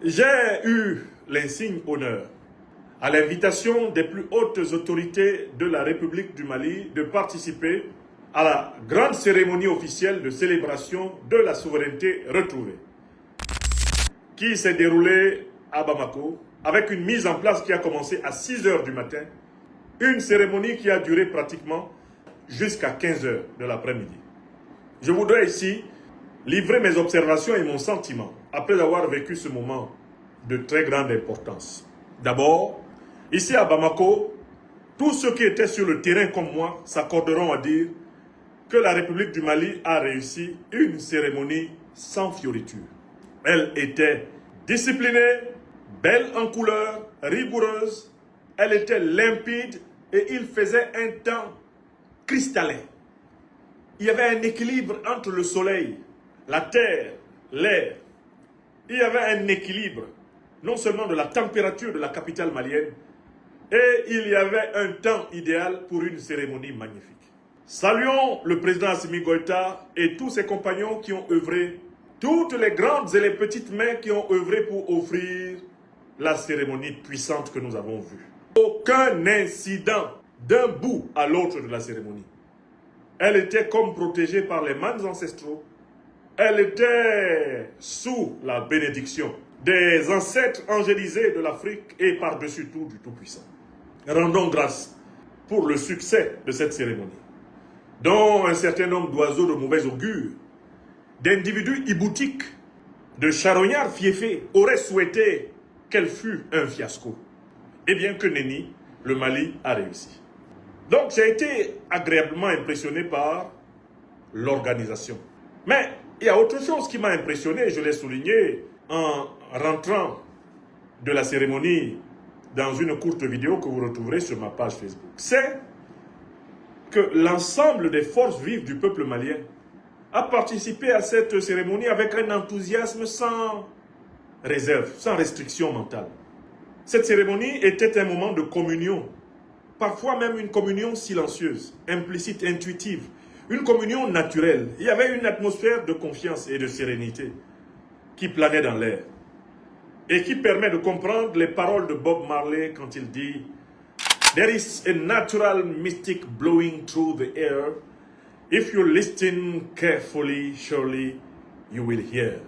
J'ai eu l'insigne honneur, à l'invitation des plus hautes autorités de la République du Mali, de participer à la grande cérémonie officielle de célébration de la souveraineté retrouvée, qui s'est déroulée à Bamako, avec une mise en place qui a commencé à 6 h du matin, une cérémonie qui a duré pratiquement jusqu'à 15 h de l'après-midi. Je voudrais ici livrer mes observations et mon sentiment après avoir vécu ce moment de très grande importance. D'abord, ici à Bamako, tous ceux qui étaient sur le terrain comme moi s'accorderont à dire que la République du Mali a réussi une cérémonie sans fioriture. Elle était disciplinée, belle en couleur, rigoureuse, elle était limpide et il faisait un temps cristallin. Il y avait un équilibre entre le soleil, la terre, l'air. Il y avait un équilibre, non seulement de la température de la capitale malienne, et il y avait un temps idéal pour une cérémonie magnifique. Saluons le président Assimi Goïta et tous ses compagnons qui ont œuvré, toutes les grandes et les petites mains qui ont œuvré pour offrir la cérémonie puissante que nous avons vue. Aucun incident d'un bout à l'autre de la cérémonie. Elle était comme protégée par les mannes ancestraux. Elle était sous la bénédiction des ancêtres angélisés de l'Afrique et par-dessus tout du Tout-Puissant. Rendons grâce pour le succès de cette cérémonie, dont un certain nombre d'oiseaux de mauvais augure, d'individus iboutiques, de charognards fiefés auraient souhaité qu'elle fût un fiasco. Et bien que nenni, le Mali a réussi. Donc j'ai été agréablement impressionné par l'organisation. Mais il y a autre chose qui m'a impressionné, je l'ai souligné en rentrant de la cérémonie dans une courte vidéo que vous retrouverez sur ma page Facebook. C'est que l'ensemble des forces vives du peuple malien a participé à cette cérémonie avec un enthousiasme sans réserve, sans restriction mentale. Cette cérémonie était un moment de communion, parfois même une communion silencieuse, implicite, intuitive, une communion naturelle. Il y avait une atmosphère de confiance et de sérénité qui planait dans l'air et qui permet de comprendre les paroles de Bob Marley quand il dit « There is a natural mystic blowing through the air. If you listen carefully, surely you will hear. »